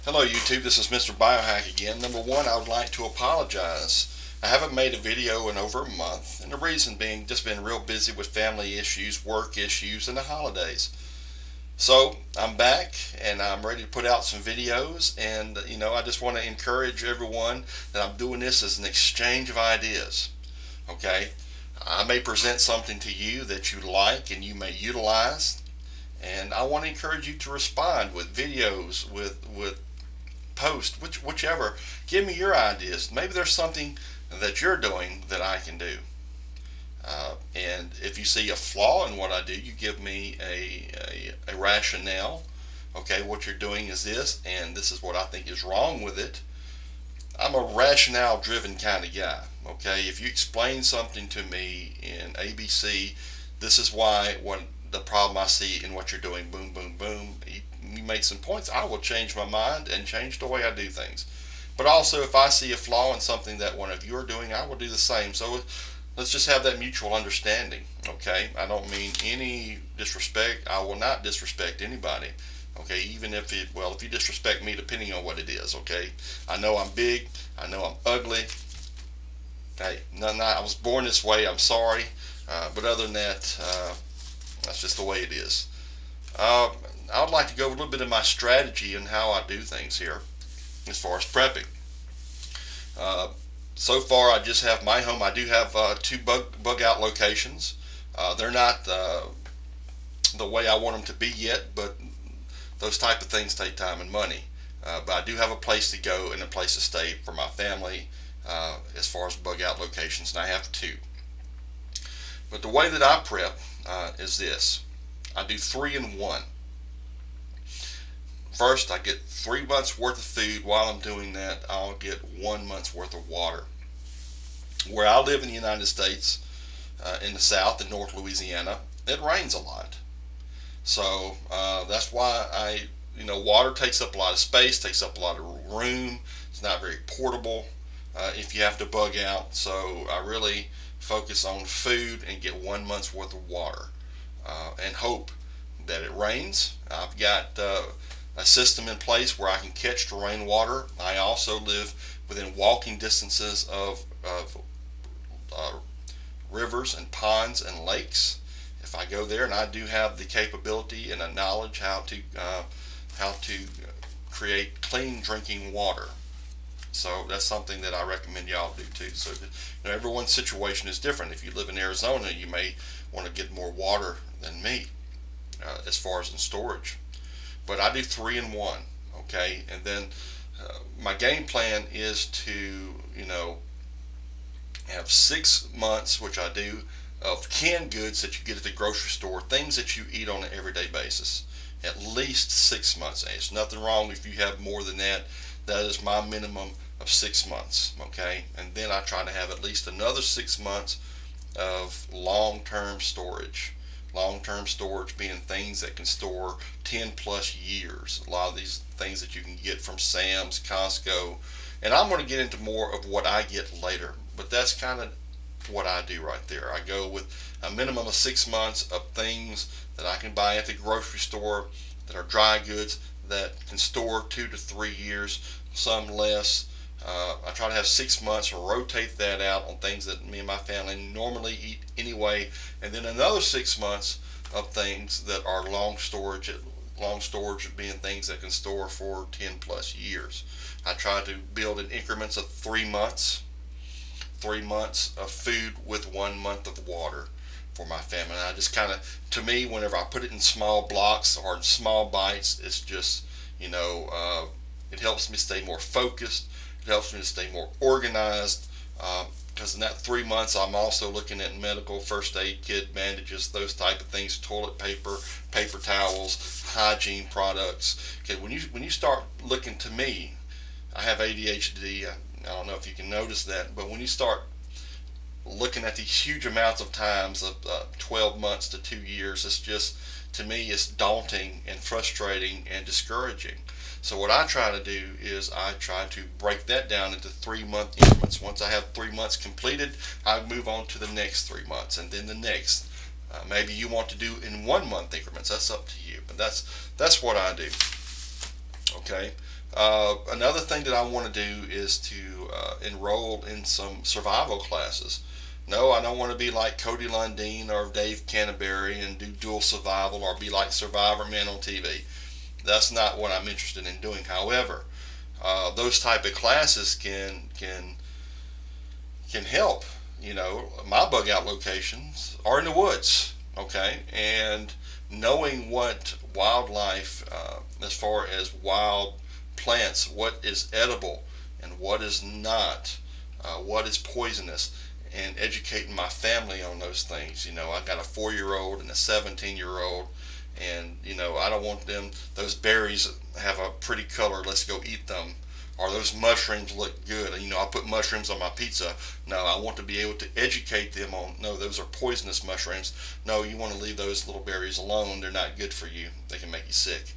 Hello YouTube, this is Mr. Biohack again. Number one, I would like to apologize. I haven't made a video in over a month, and the reason being just been real busy with family issues, work issues, and the holidays. So I'm back and I'm ready to put out some videos, and I just want to encourage everyone that I'm doing this as an exchange of ideas. Okay? I may present something to you that you like and you may utilize, and I want to encourage you to respond with videos, with post, whichever. Give me your ideas. Maybe there's something that you're doing that I can do. And if you see a flaw in what I do, you give me a rationale. Okay, what you're doing is this, and this is what I think is wrong with it. I'm a rationale driven kind of guy. Okay, if you explain something to me in ABC, this is why, what the problem I see in what you're doing, boom, boom, boom, you make some points, I will change my mind and change the way I do things. But also, if I see a flaw in something that one of you are doing, I will do the same. So let's just have that mutual understanding. Okay, I don't mean any disrespect. I will not disrespect anybody. Okay, even if if you disrespect me, depending on what it is. Okay, I know I'm big, I know I'm ugly. Hey, I was born this way, I'm sorry. But other than that, that's just the way it is. uh, I would like to go a little bit of my strategy and how I do things here as far as prepping. uh, so far I just have my home. I do have two bug out locations. They're not the way I want them to be yet, but those type of things take time and money. But I do have a place to go and a place to stay for my family, as far as bug out locations, and I have two. But the way that I prep is this: I do 3 in 1. First, I get 3 months worth of food. While I'm doing that, I'll get 1 month's worth of water. Where I live in the United States, in the South, in North Louisiana, it rains a lot. So that's why water takes up a lot of space, takes up a lot of room. It's not very portable if you have to bug out. So I really focus on food and get 1 month's worth of water, and hope that it rains. I've got a system in place where I can catch the rainwater. I also live within walking distances of rivers and ponds and lakes. If I go there, and I do have the capability and the knowledge how to create clean drinking water. So that's something that I recommend y'all do too. So everyone's situation is different. If you live in Arizona, you may want to get more water than me, as far as in storage. But I do 3 in 1. Okay, and then my game plan is to have 6 months, which I do, of canned goods that you get at the grocery store, things that you eat on an everyday basis. At least 6 months. And there's nothing wrong if you have more than that. That is my minimum of 6 months. Okay, and then I try to have at least another 6 months of long-term storage. Long-term storage being things that can store 10 plus years. A lot of these things that you can get from Sam's, Costco, and I'm going to get into more of what I get later. But that's kind of what I do right there. I go with a minimum of 6 months of things that I can buy at the grocery store that are dry goods that can store 2 to 3 years, some less. I try to have 6 months, rotate that out on things that me and my family normally eat anyway, and then another 6 months of things that are long storage. Long storage being things that can store for 10 plus years. I try to build in increments of 3 months. 3 months of food with 1 month of water for my family. And I just kind of, to me, whenever I put it in small blocks or in small bites, it's just, it helps me stay more focused. It helps me to stay more organized. Because in that 3 months, I'm also looking at medical, first aid kit, bandages, those type of things, toilet paper, paper towels, hygiene products. Okay, when you start looking, to me, I have ADHD. I don't know if you can notice that, but when you start looking at these huge amounts of times of 12 months to 2 years, it's just, to me, it's daunting and frustrating and discouraging. So what I try to do is I try to break that down into 3 month increments. Once I have 3 months completed, I move on to the next 3 months, and then the next. Maybe you want to do in 1 month increments. That's up to you, but that's what I do. Okay. Another thing that I want to do is to enroll in some survival classes. No, I don't want to be like Cody Lundeen or Dave Canterbury and do dual survival or be like Survivor Men on TV. That's not what I'm interested in doing. However, those type of classes can help. You know, my bug out locations are in the woods, okay, and knowing what wildlife, as far as wild plants, what is edible and what is not, what is poisonous, and educating my family on those things. You know, I got a 4-year-old and a 17-year-old, and you know, I don't want them. Those berries have a pretty color. Let's go eat them. Or those mushrooms look good. You know, I put mushrooms on my pizza. No, I want to be able to educate them on, no, those are poisonous mushrooms. No, you want to leave those little berries alone. They're not good for you. They can make you sick.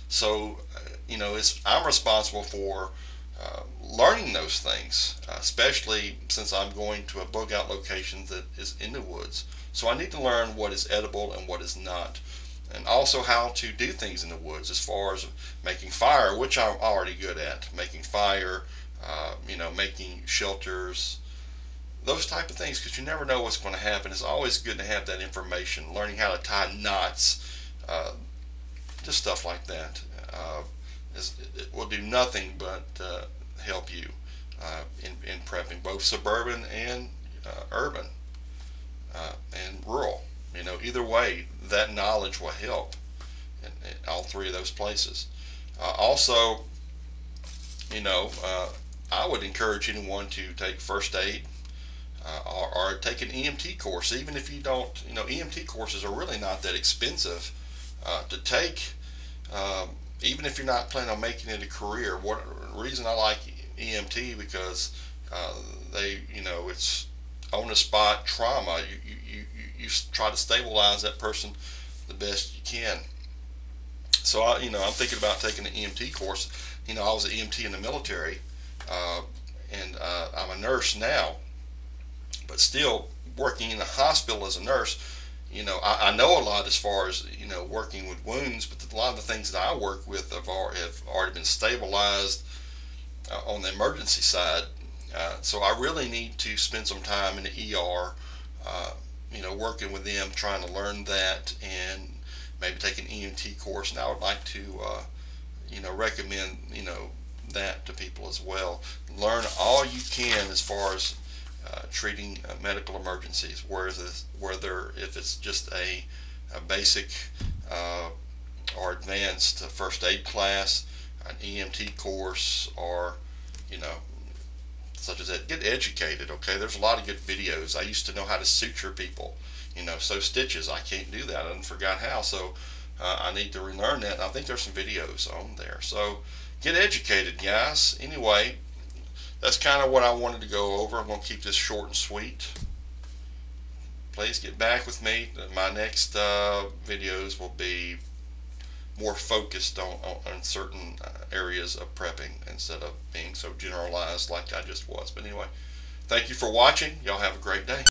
So, you know, I'm responsible for learning those things, especially since I'm going to a bug out location that is in the woods. So I need to learn what is edible and what is not, and also how to do things in the woods as far as making fire, which I'm already good at. Making fire, you know, making shelters, those type of things, because you never know what's going to happen. It's always good to have that information, learning how to tie knots, just stuff like that. It will do nothing but help you in prepping, both suburban and urban and rural. You know, either way, that knowledge will help in all three of those places. Also, you know, I would encourage anyone to take first aid or take an EMT course, even if you don't. You know, EMT courses are really not that expensive to take, even if you're not planning on making it a career. What reason I like EMT, because you know, it's on the spot trauma. You try to stabilize that person the best you can. So you know, I'm thinking about taking an EMT course. You know, I was an EMT in the military, and I'm a nurse now, but still working in a hospital as a nurse. You know, I know a lot as far as, you know, working with wounds, but a lot of the things that I work with have already been stabilized on the emergency side. So I really need to spend some time in the ER, you know, working with them, trying to learn that, and maybe take an EMT course. And I would like to, you know, recommend, you know, that to people as well. Learn all you can as far as treating medical emergencies, whether if it's just a basic or advanced first aid class, an EMT course, or, you know, such as that. Get educated, okay? There's a lot of good videos. I used to know how to suture people, you know, sew stitches. I can't do that. I forgot how, so I need to relearn that. And I think there's some videos on there. So get educated, guys. Anyway, that's kind of what I wanted to go over. I'm going to keep this short and sweet. Please get back with me. My next videos will be more focused on certain areas of prepping instead of being so generalized like I just was. But anyway, thank you for watching. Y'all have a great day.